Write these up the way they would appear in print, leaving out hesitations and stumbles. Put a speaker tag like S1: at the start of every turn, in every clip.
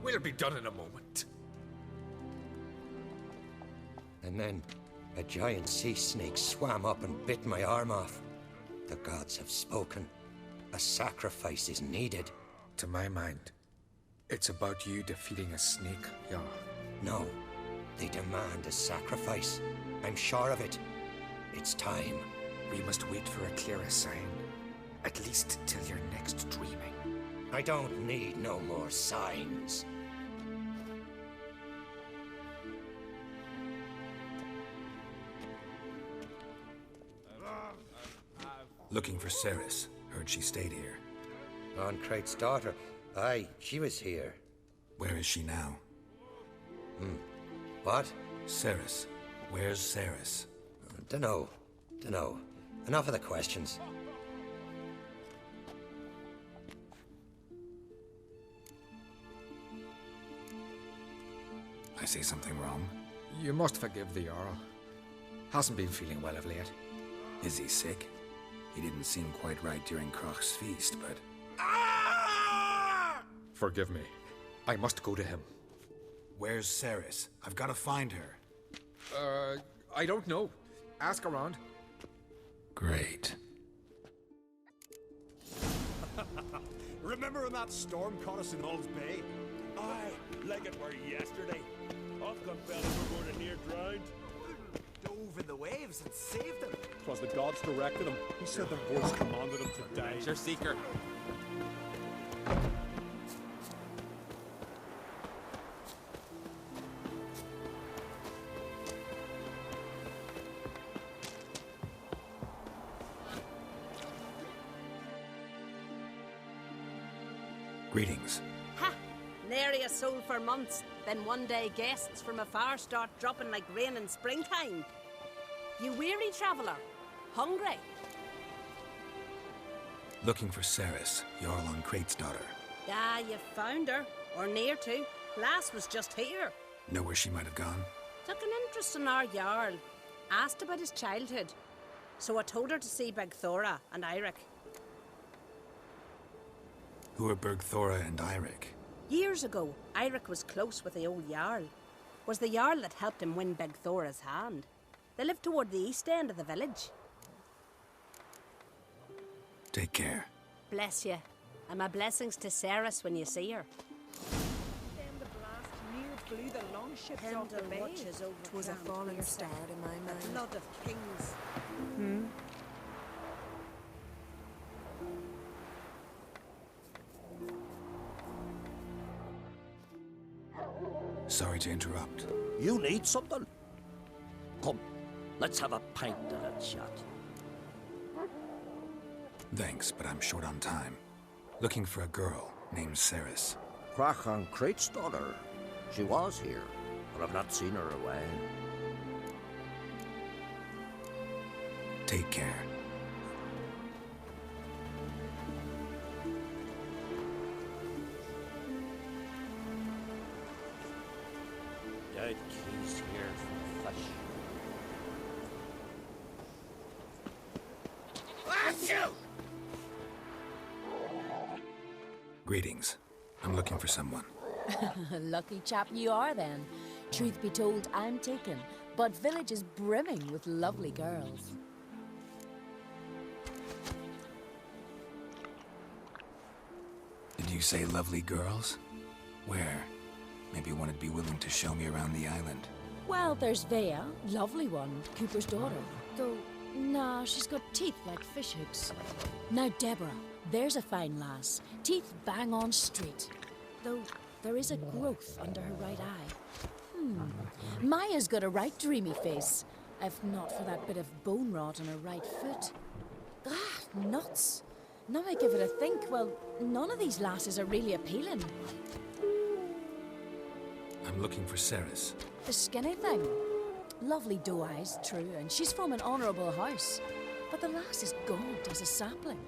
S1: We'll be done in a moment.
S2: And then a giant sea snake swam up and bit my arm off. The gods have spoken. A sacrifice is needed.
S1: To my mind, it's about you defeating a snake, Jarl.
S2: No, they demand a sacrifice. I'm sure of it. It's time.
S1: We must wait for a clearer sign. At least till your next dreaming.
S2: I don't need no more signs.
S3: Looking for Ceres. Heard she stayed here.
S2: On Crate's daughter. Aye, she was here.
S3: Where is she now?
S2: What?
S3: Ceres. Where's Ceres?
S2: Dunno. Enough of the questions.
S3: I say something wrong?
S1: You must forgive the Jarl. Hasn't been feeling well of late.
S3: Is he sick? He didn't seem quite right during Kroch's feast, but...
S1: Forgive me. I must go to him.
S3: Where's Ceres? I've got to find her.
S1: I don't know. Ask around.
S3: Great.
S4: Remember when that storm caught us in Hull's Bay? Aye, like it were yesterday. Ofcom fellas were more than near drowned.
S5: Dove in the waves and saved them.
S4: 'Twas the gods directed him. He said their voice commanded him to die.
S5: Your seeker.
S3: Greetings.
S6: Ha! Nary a soul for months. Then one day guests from afar start dropping like rain in springtime. You weary traveller? Hungry?
S3: Looking for Ceres, Jarl on Crate's daughter.
S6: Ah, you found her. Or near to. Lass was just here.
S3: Know where she might have gone?
S6: Took an interest in our Jarl. Asked about his childhood. So I told her to see Begthora and Eirik.
S3: Who are Bergthora and Eirik?
S6: Years ago, Eirik was close with the old Jarl. Was the Jarl that helped him win Begthora's hand. They lived toward the east end of the village.
S3: Take care.
S6: Bless you. And my blessings to Ceres when you see her.
S7: Then the blast near blew the longships off the
S6: Pendle
S7: bay.
S6: watches over
S8: 'Twas a
S6: Camp
S8: fallen
S6: Fierce,
S8: star in my
S6: the
S8: mind.
S6: blood of kings.
S3: Sorry to interrupt.
S9: You need something? Come, let's have a pint and a chat.
S3: Thanks, but I'm short on time. Looking for a girl named Ceres.
S9: Kroch on Crate's daughter. She was here, but I've not seen her away.
S3: Take care.
S9: Dead keys here from the flesh.
S3: Greetings. I'm looking for someone.
S8: Lucky chap you are then. Truth be told, I'm taken, but village is brimming with lovely girls.
S3: Did you say lovely girls? Where? Maybe one would be willing to show me around the island.
S8: Well, there's Vea, lovely one, Cooper's daughter. Though, nah, she's got teeth like fish hooks. Now Deborah, there's a fine lass. Teeth bang on straight. Though, there is a growth under her right eye. Maya's got a right dreamy face, if not for that bit of bone rot on her right foot. Ah, nuts. Now I give it a think, well, none of these lasses are really appealing.
S3: I'm looking for Ceres.
S8: The skinny thing. Lovely doe eyes, true, and she's from an honourable house. But the lass is gaunt as a sapling.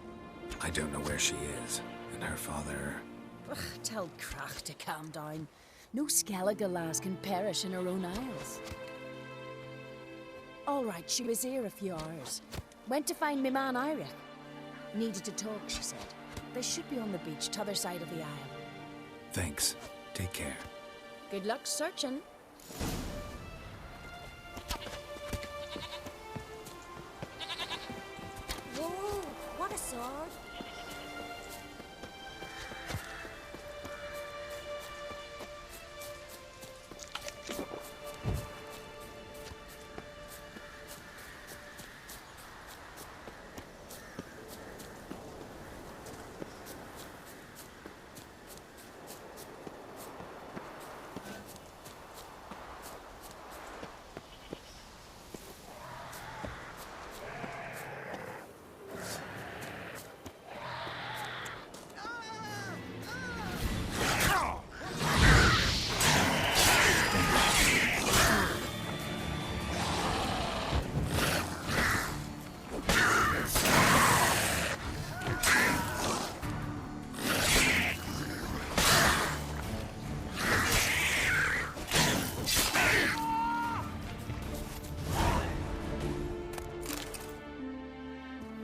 S3: I don't know where she is, and her father...
S8: Ugh, tell Kroch to calm down. No Skellige lass can perish in her own isles. All right, she was here a few hours. Went to find me man Eirik. Needed to talk, she said. They should be on the beach, t'other side of the isle.
S3: Thanks. Take care.
S8: Good luck searching.
S10: Whoa, what a sword.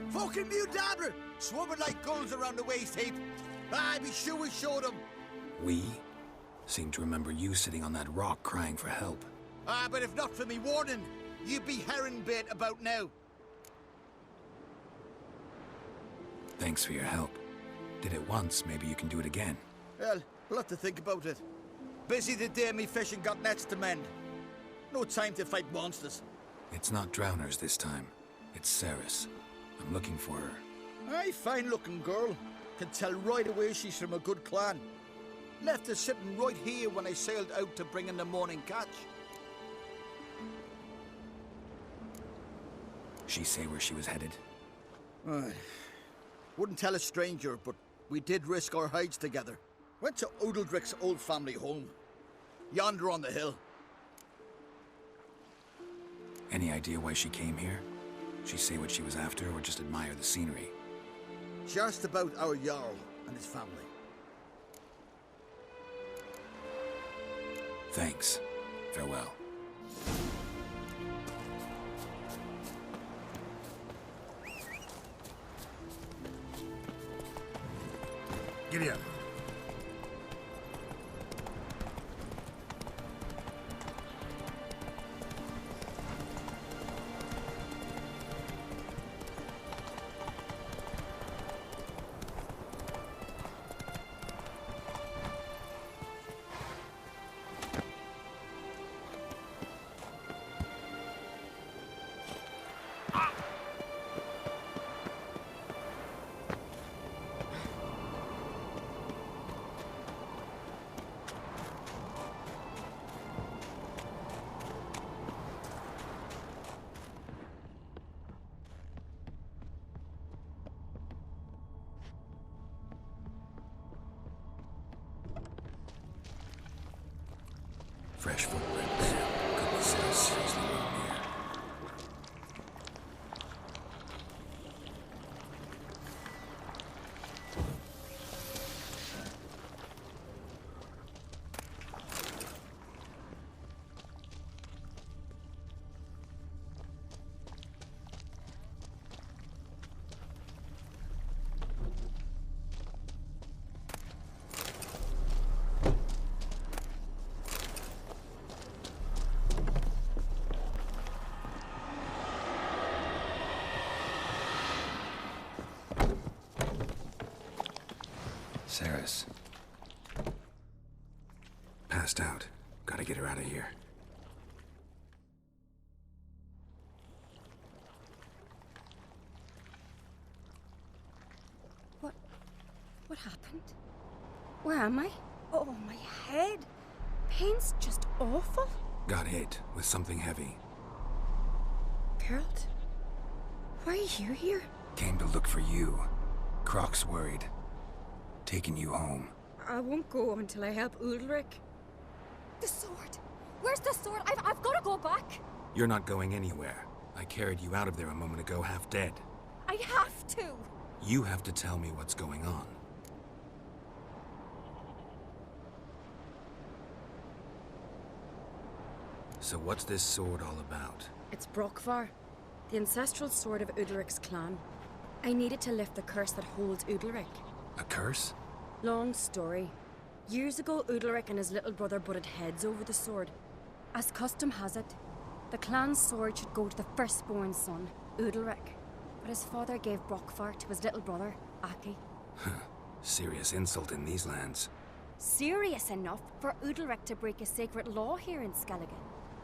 S5: Fucking new dabbler! Swarming like gulls around the waist heap. I be sure we showed them.
S3: We seem to remember you sitting on that rock crying for help.
S5: But if not for me warning, you'd be herring bait about now.
S3: Thanks for your help. Did it once, maybe you can do it again.
S5: Well, we'll have to think about it. Busy the day me fishing got nets to mend. No time to fight monsters.
S3: It's not drowners this time. It's Ceres. I'm looking for her.
S5: Aye, fine-looking girl. Can tell right away she's from a good clan. Left her sitting right here when I sailed out to bring in the morning catch.
S3: She say where she was headed?
S5: Wouldn't tell a stranger, but we did risk our hides together. Went to Udaldric's old family home. Yonder on the hill.
S3: Any idea why she came here? She say what she was after, or just admire the scenery?
S5: She asked about our Jarl and his family.
S3: Thanks. Farewell.
S4: Giddy up.
S3: Fresh footprints. Could be seriously wrong here. Ceres. Passed out. Gotta get her out of here.
S10: What happened? Where am I? Oh, my head. Pain's just awful.
S3: Got hit with something heavy.
S10: Geralt? Why are you here?
S3: Came to look for you. Croc's worried. Taking you home.
S10: I won't go until I help Udalric.
S7: The sword! Where's the sword? I've got to go back!
S3: You're not going anywhere. I carried you out of there a moment ago, half dead.
S7: I have to!
S3: You have to tell me what's going on. So what's this sword all about?
S10: It's Brokvar, the ancestral sword of Udalric's clan. I needed to lift the curse that holds Udalric.
S3: A curse?
S10: Long story. Years ago, Udalric and his little brother butted heads over the sword. As custom has it, the clan's sword should go to the firstborn son, Udalric. But his father gave Brockfar to his little brother, Aki.
S3: Serious insult in these lands.
S10: Serious enough for Udalric to break a sacred law here in Skellige.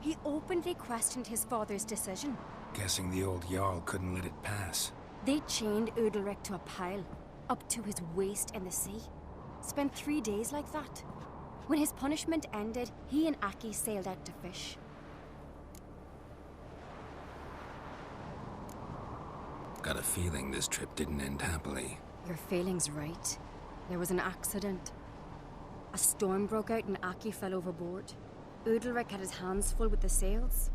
S10: He openly questioned his father's decision.
S3: Guessing the old Jarl couldn't let it pass.
S10: They chained Udalric to a pile, up to his waist in the sea. Spent 3 days like that. When his punishment ended, he and Aki sailed out to fish.
S3: Got a feeling this trip didn't end happily.
S10: Your feeling's right. There was an accident. A storm broke out and Aki fell overboard. Udalric had his hands full with the sails.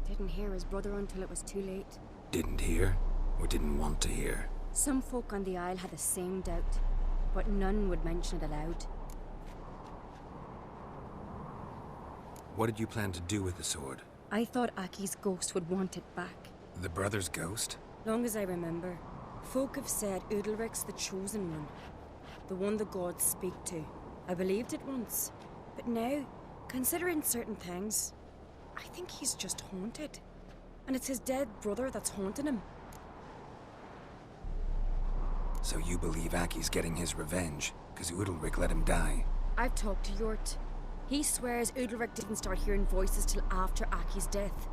S10: Didn't hear his brother until it was too late.
S3: Didn't hear? Or didn't want to hear?
S10: Some folk on the Isle had the same doubt, but none would mention it aloud.
S3: What did you plan to do with the sword?
S10: I thought Aki's ghost would want it back.
S3: The brother's ghost?
S10: Long as I remember, folk have said Udalric's the chosen one. The one the gods speak to. I believed it once. But now, considering certain things, I think he's just haunted. And it's his dead brother that's haunting him.
S3: So you believe Aki's getting his revenge, because Udalric let him die?
S10: I've talked to Yort. He swears Udalric didn't start hearing voices till after Aki's death.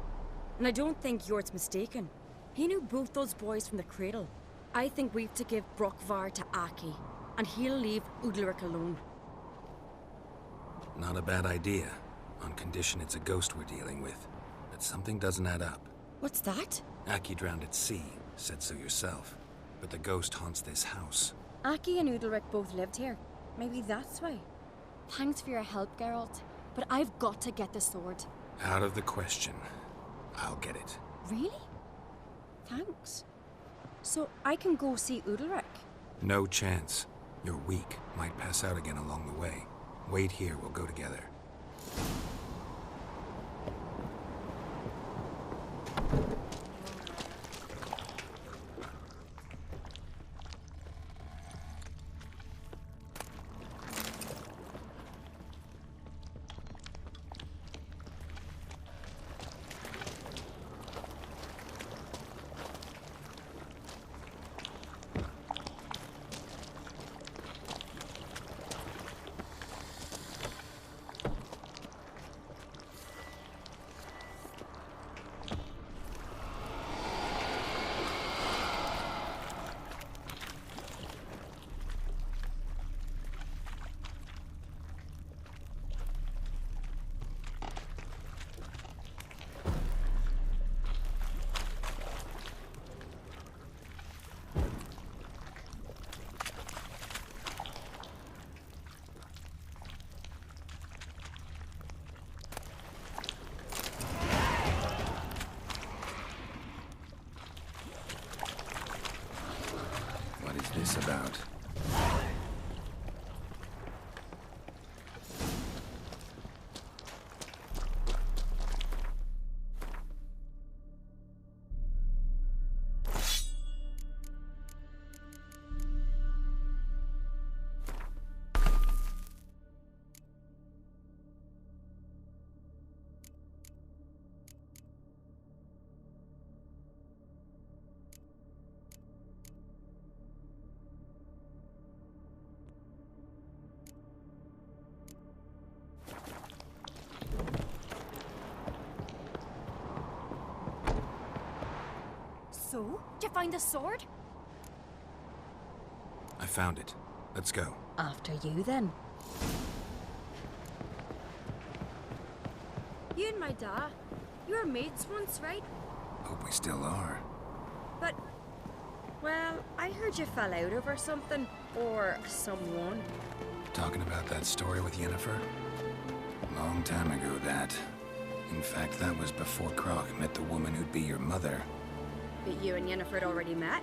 S10: And I don't think Yort's mistaken. He knew both those boys from the cradle. I think we've to give Brockvar to Aki, and he'll leave Udalric alone.
S3: Not a bad idea, on condition it's a ghost we're dealing with. But something doesn't add up.
S10: What's that?
S3: Aki drowned at sea, said so yourself. But the ghost haunts this house.
S10: Aki and Udalric both lived here. Maybe that's why. Thanks for your help, Geralt. But I've got to get the sword.
S3: Out of the question. I'll get it.
S10: Really? Thanks. So I can go see Udalric?
S3: No chance. You're weak. Might pass out again along the way. Wait here, we'll go together. This about?
S10: So, did you find the sword?
S3: I found it. Let's go.
S10: After you, then. You and my dad, you were mates once, right?
S3: Hope we still are.
S10: But, well, I heard you fell out over something. Or someone.
S3: Talking about that story with Yennefer? Long time ago, that. In fact, that was before Croc met the woman who'd be your mother.
S10: But you and Yennefer had already met?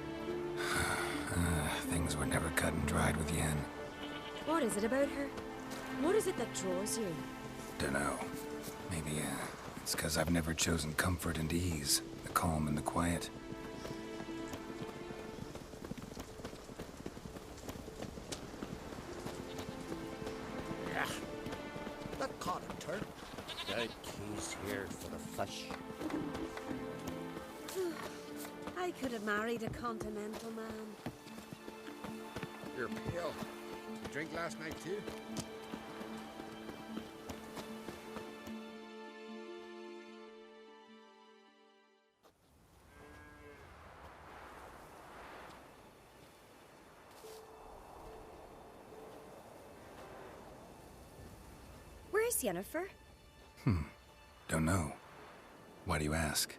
S3: Things were never cut and dried with Yen.
S10: What is it about her? What is it that draws you?
S3: Dunno. Maybe, it's because I've never chosen comfort and ease. The calm and the quiet.
S9: water. The key's here for the fish.
S6: I could have married a continental man.
S11: You're pale. Did you drink last night too?
S10: Where is Yennefer?
S3: Don't know. Why do you ask?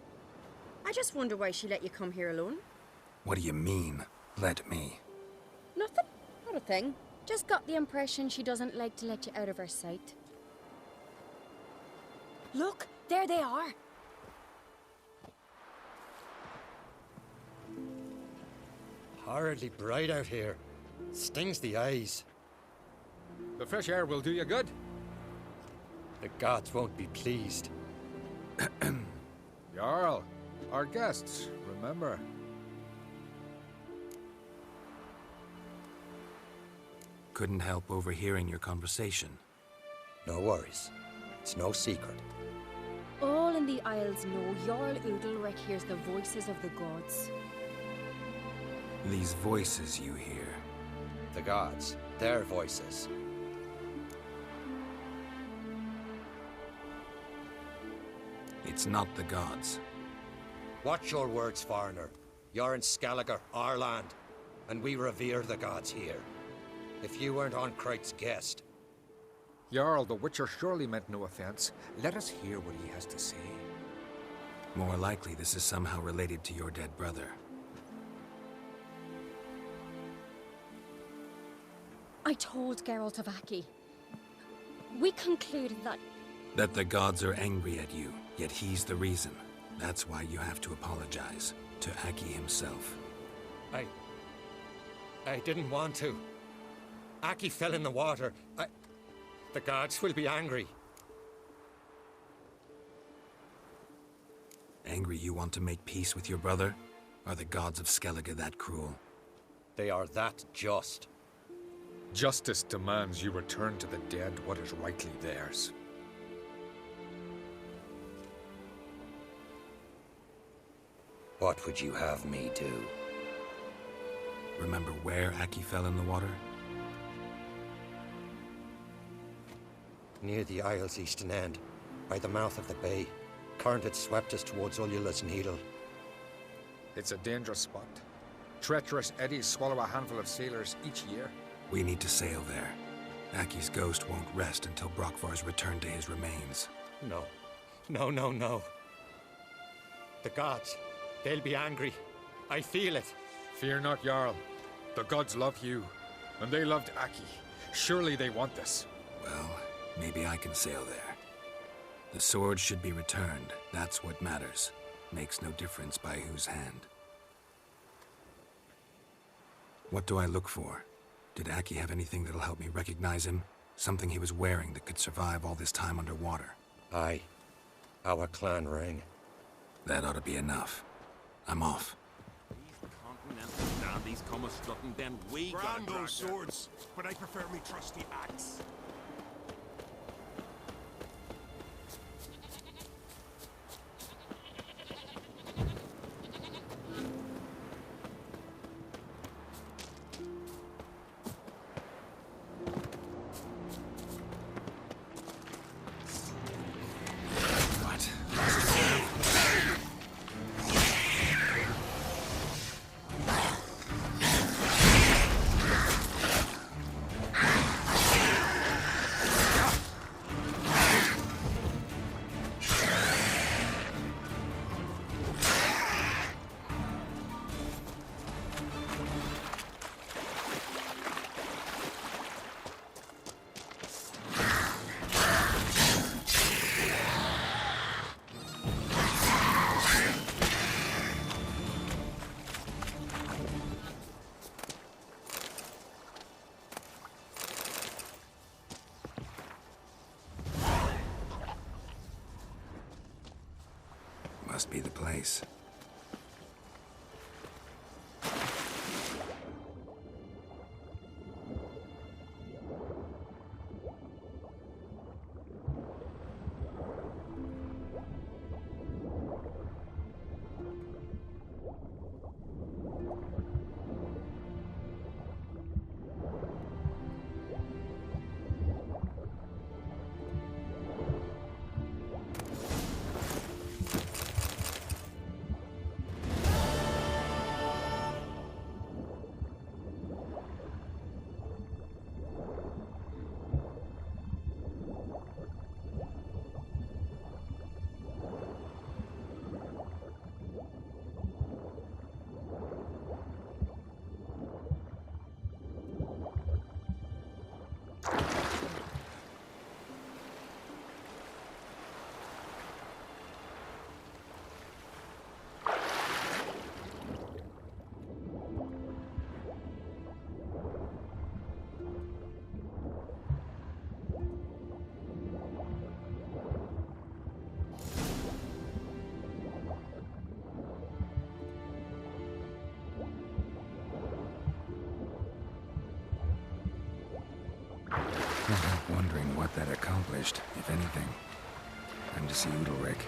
S10: I just wonder why she let you come here alone.
S3: What do you mean, let me?
S10: Nothing. Not a thing. Just got the impression she doesn't like to let you out of her sight. Look, there they are.
S2: Horridly bright out here. Stings the eyes.
S11: The fresh air will do you good.
S2: The gods won't be pleased.
S11: Jarl, our guests, remember.
S3: Couldn't help overhearing your conversation.
S2: No worries. It's no secret.
S10: All in the Isles know Jarl Udalric hears the voices of the gods.
S3: These voices you hear.
S2: The gods, their voices.
S3: It's not the gods.
S2: Watch your words, foreigner. You're in Skellige, our land, and we revere the gods here. If you weren't on Kright's guest.
S11: Jarl, the Witcher surely meant no offense. Let us hear what he has to say.
S3: More likely this is somehow related to your dead brother.
S7: I told Geralt of Aki. We concluded that...
S3: That the gods are angry at you, yet he's the reason. That's why you have to apologize. To Aki himself.
S2: I didn't want to. Aki fell in the water. The gods will be angry.
S3: Angry you want to make peace with your brother? Are the gods of Skellige that cruel?
S2: They are that just.
S11: Justice demands you return to the dead what is rightly theirs.
S2: What would you have me do?
S3: Remember where Aki fell in the water?
S2: Near the Isle's eastern end, by the mouth of the bay. Current had swept us towards Ullula's Needle.
S11: It's a dangerous spot. Treacherous eddies swallow a handful of sailors each year.
S3: We need to sail there. Aki's ghost won't rest until Brokvar's returned to his remains.
S2: No. No. The gods, they'll be angry. I feel it.
S11: Fear not, Jarl. The gods love you, and they loved Aki. Surely they want this.
S3: Well, maybe I can sail there. The sword should be returned. That's what matters. Makes no difference by whose hand. What do I look for? Did Aki have anything that'll help me recognize him? Something he was wearing that could survive all this time underwater?
S2: Aye. Our clan ring.
S3: That ought to be enough. I'm off.
S4: These continental dandies come a strutting, then we
S12: Grand
S4: got
S12: those swords, but I prefer me trusty axe.
S3: Must be the place. Can't help wondering what that accomplished, if anything. Time to see Udalric.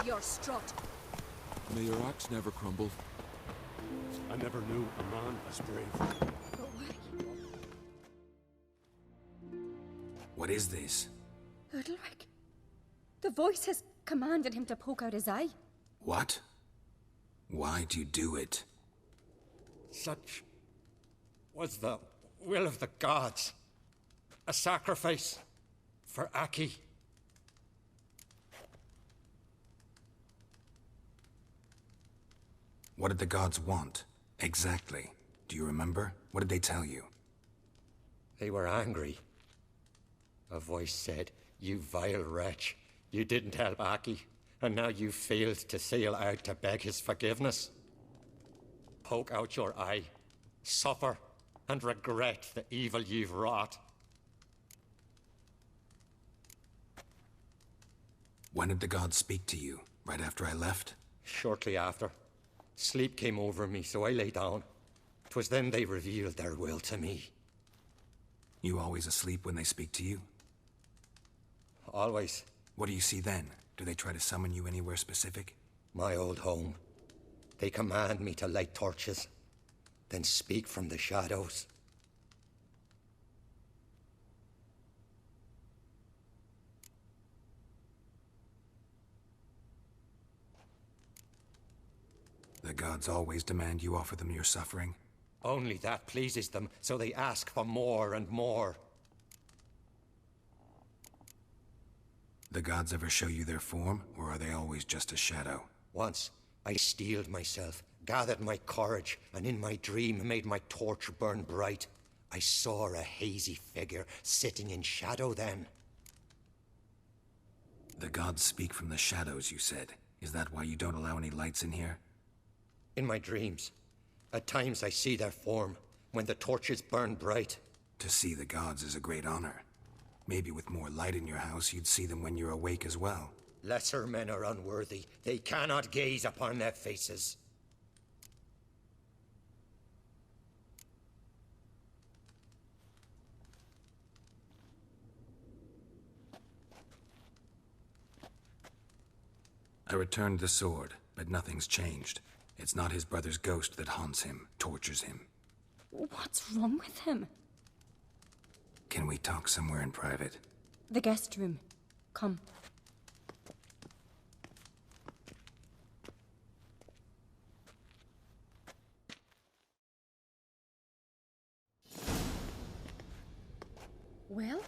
S6: Your strut.
S13: May your axe never crumble.
S12: I never knew a man as brave.
S3: What is this?
S7: Udalric. The voice has commanded him to poke out his eye.
S3: What? Why do you do it?
S2: Such was the will of the gods. A sacrifice for Aki.
S3: What did the gods want? Exactly. Do you remember? What did they tell you?
S2: They were angry. A voice said, "You vile wretch, you didn't help Aki, and now you failed to sail out to beg his forgiveness. Poke out your eye, suffer, and regret the evil you've wrought."
S3: When did the gods speak to you? Right after I left?
S2: Shortly after. Sleep came over me, so I lay down. 'Twas then they revealed their will to me.
S3: You always asleep when they speak to you?
S2: Always.
S3: What do you see then? Do they try to summon you anywhere specific?
S2: My old home. They command me to light torches, then speak from the shadows.
S3: The gods always demand you offer them your suffering?
S2: Only that pleases them, so they ask for more and more.
S3: The gods ever show you their form, or are they always just a shadow?
S2: Once, I steeled myself, gathered my courage, and in my dream made my torch burn bright. I saw a hazy figure sitting in shadow then.
S3: The gods speak from the shadows, you said. Is that why you don't allow any lights in here?
S2: In my dreams. At times I see their form, when the torches burn bright.
S3: To see the gods is a great honor. Maybe with more light in your house, you'd see them when you're awake as well.
S2: Lesser men are unworthy. They cannot gaze upon their faces.
S3: I returned the sword, but nothing's changed. It's not his brother's ghost that haunts him, tortures him.
S7: What's wrong with him?
S3: Can we talk somewhere in private?
S7: The guest room. Come. Well?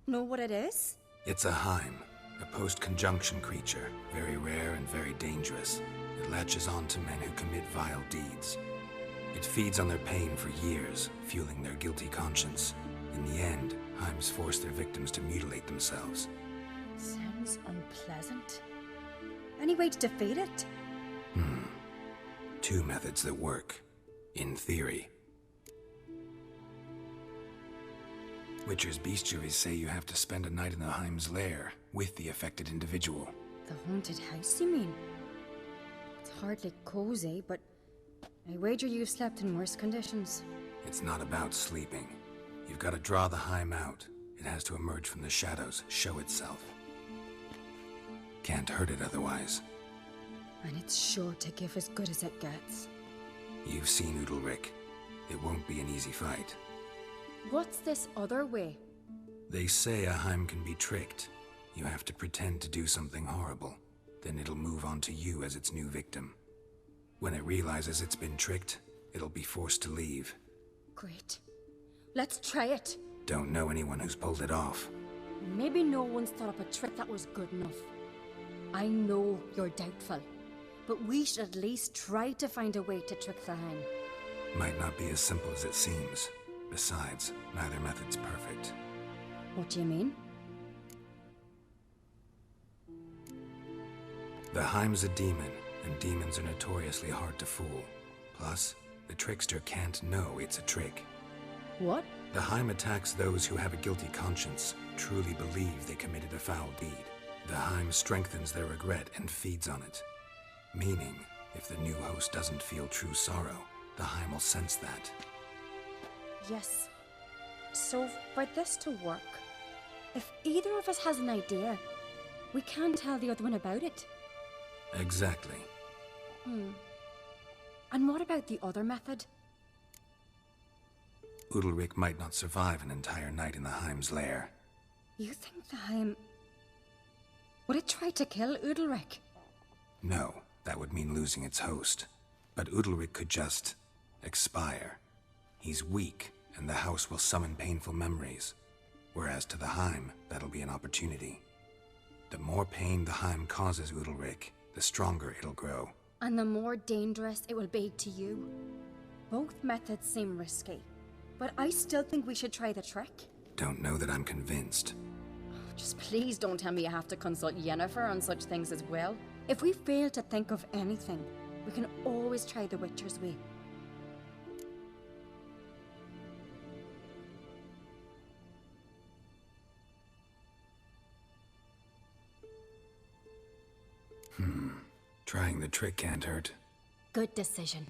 S7: Know what it is?
S3: It's a Heim, a post-conjunction creature, very rare and very dangerous. It latches on to men who commit vile deeds. It feeds on their pain for years, fueling their guilty conscience. In the end, Heims force their victims to mutilate themselves.
S7: Sounds unpleasant. Any way to defeat it?
S3: Two methods that work. In theory. Witcher's bestiaries say you have to spend a night in the Heim's lair, with the affected individual.
S7: The haunted house, you mean? It's hardly cozy, but I wager you've slept in worse conditions.
S3: It's not about sleeping. You've got to draw the Heim out. It has to emerge from the shadows, show itself. Can't hurt it otherwise.
S7: And it's sure to give as good as it gets.
S3: You've seen Udalric. It won't be an easy fight.
S7: What's this other way?
S3: They say a Heim can be tricked. You have to pretend to do something horrible. Then it'll move on to you as its new victim. When it realizes it's been tricked, it'll be forced to leave.
S7: Great. Let's try it.
S3: Don't know anyone who's pulled it off.
S7: Maybe no one's thought up a trick that was good enough. I know you're doubtful, but we should at least try to find a way to trick the Heim.
S3: Might not be as simple as it seems. Besides, neither method's perfect.
S7: What do you mean?
S3: The Heim's a demon, and demons are notoriously hard to fool. Plus, the trickster can't know it's a trick.
S7: What?
S3: The Heim attacks those who have a guilty conscience, truly believe they committed a foul deed. The Heim strengthens their regret and feeds on it. Meaning, if the new host doesn't feel true sorrow, the Heim will sense that.
S7: Yes. So, for this to work, if either of us has an idea, we can't tell the other one about it.
S3: Exactly.
S7: And what about the other method?
S3: Udalryk might not survive an entire night in the Heim's lair.
S7: You think the Heim... would it try to kill Udalryk?
S3: No, that would mean losing its host. But Udalryk could just... expire. He's weak, and the house will summon painful memories. Whereas to the Heim, that'll be an opportunity. The more pain the Heim causes Udalryk, the stronger it'll grow.
S7: And the more dangerous it will be to you. Both methods seem risky, but I still think we should try the trick.
S3: Don't know that I'm convinced.
S7: Just please don't tell me you have to consult Yennefer on such things as well. If we fail to think of anything, we can always try the Witcher's way.
S3: Trying the trick can't hurt.
S7: Good decision.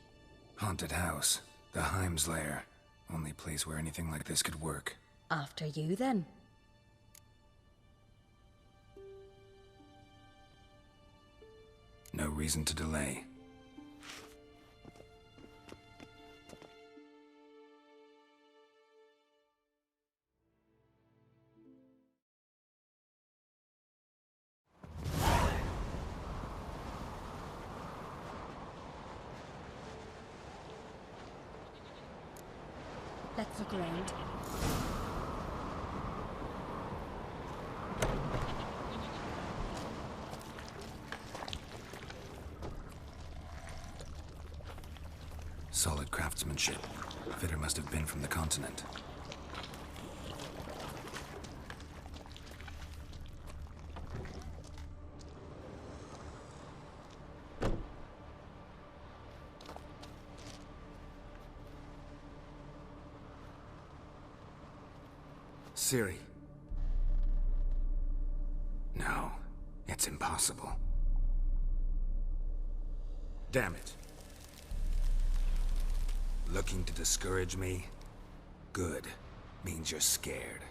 S3: Haunted house. The Heim's lair. Only place where anything like this could work.
S7: After you, then.
S3: No reason to delay.
S7: Let's look around.
S3: Solid craftsmanship. Fitter must have been from the continent. Ciri. No, it's impossible. Damn it. Looking to discourage me? Good. Means you're scared.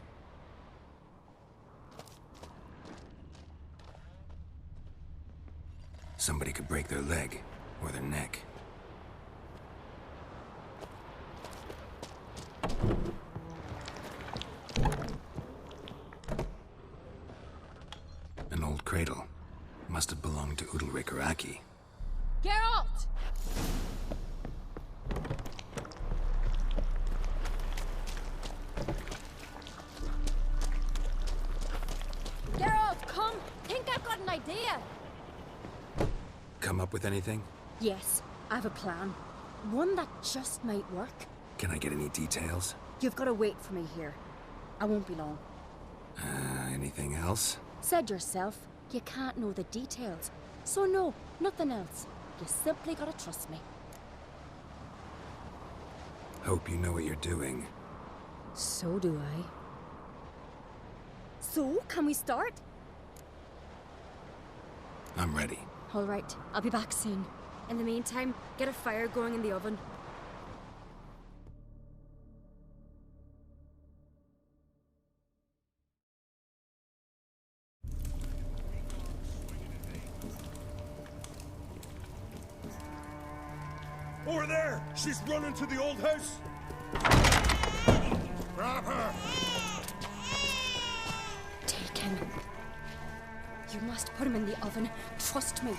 S3: Somebody could break their leg, or their neck. An old cradle. Must have belonged to Udalryk or Aki.
S7: Geralt! Geralt, come! Think I've got an idea!
S3: Come up with anything?
S7: Yes, I have a plan. One that just might work.
S3: Can I get any details?
S7: You've got to wait for me here. I won't be long.
S3: Anything else?
S7: Said yourself, you can't know the details. So no, nothing else. You simply gotta trust me.
S3: Hope you know what you're doing.
S7: So do I. So, can we start?
S3: I'm ready.
S7: All right, I'll be back soon. In the meantime, get a fire going in the oven.
S4: Over there! She's running to the old house! Grab her!
S7: Take him. You must put him in the oven. Trust me.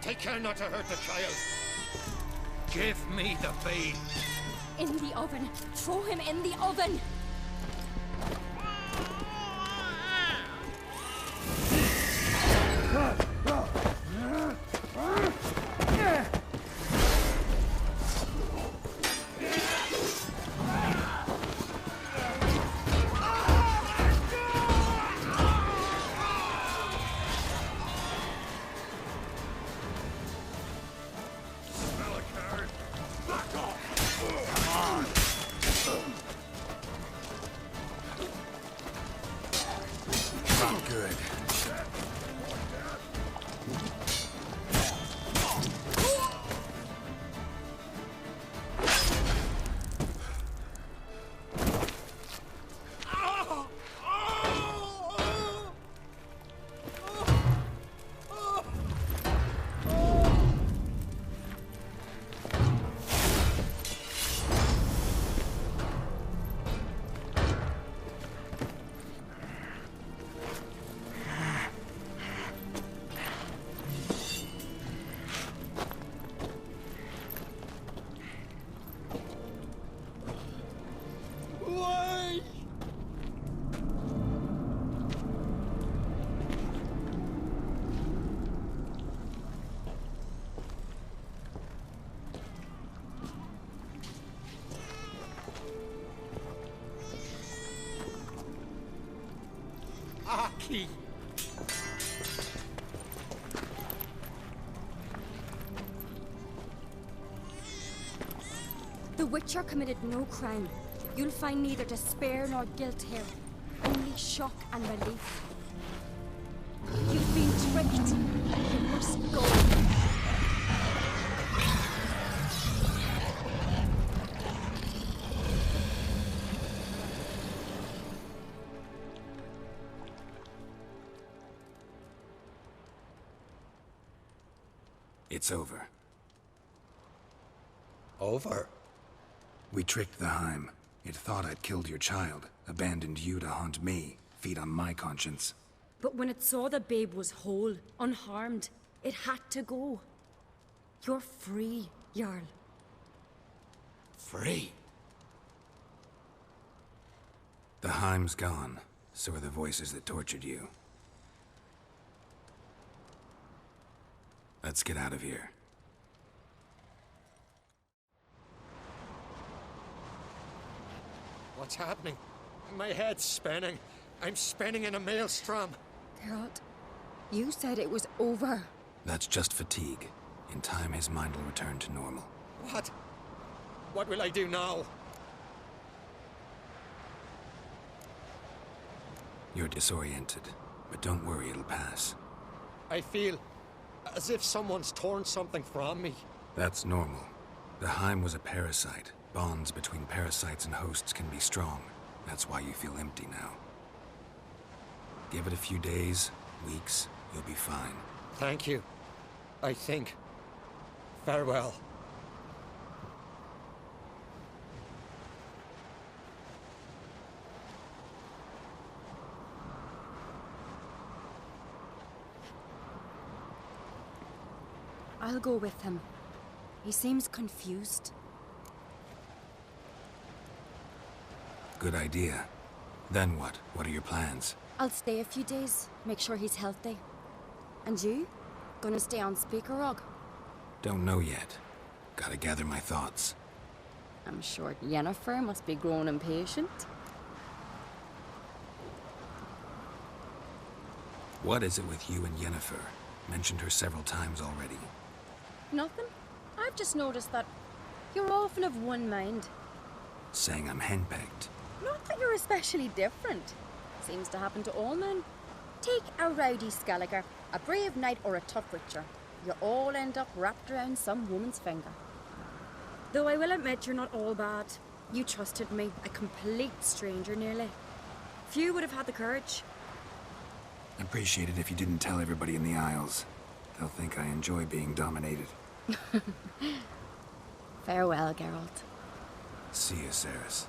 S2: Take care not to hurt the child. Give me the babe.
S7: In the oven. Throw him in the oven.
S2: Aki!
S7: The Witcher committed no crime. You'll find neither despair nor guilt here. Only shock and relief. You've been tricked. You must go.
S3: It's over.
S2: Over?
S3: We tricked the Heim. It thought I'd killed your child, abandoned you to haunt me, feed on my conscience.
S7: But when it saw the babe was whole, unharmed, it had to go. You're free, Jarl.
S2: Free?
S3: The Heim's gone, so are the voices that tortured you. Let's get out of here.
S2: What's happening? My head's spinning. I'm spinning in a maelstrom.
S7: Geralt, you said it was over.
S3: That's just fatigue. In time, his mind will return to normal.
S2: What? What will I do now?
S3: You're disoriented, but don't worry, it'll pass.
S2: I feel as if someone's torn something from me.
S3: That's normal. The Heim was a parasite. Bonds between parasites and hosts can be strong. That's why you feel empty now. Give it a few days, weeks, you'll be fine.
S2: Thank you. I think. Farewell.
S7: I'll go with him. He seems confused.
S3: Good idea. Then what? What are your plans?
S7: I'll stay a few days, make sure he's healthy. And you? Gonna stay on Speaker Rog?
S3: Don't know yet. Gotta gather my thoughts.
S7: I'm sure Yennefer must be growing impatient.
S3: What is it with you and Yennefer? Mentioned her several times already.
S7: Nothing. I've just noticed that you're often of one mind.
S3: Saying I'm henpecked.
S7: Not that you're especially different. Seems to happen to all men. Take a rowdy Skelliger, a brave knight or a tough witcher. You all end up wrapped around some woman's finger. Though I will admit you're not all bad. You trusted me, a complete stranger nearly. Few would have had the courage.
S3: I'd appreciate it if you didn't tell everybody in the Isles. They'll think I enjoy being dominated.
S7: Farewell, Geralt.
S3: See you, Ceres.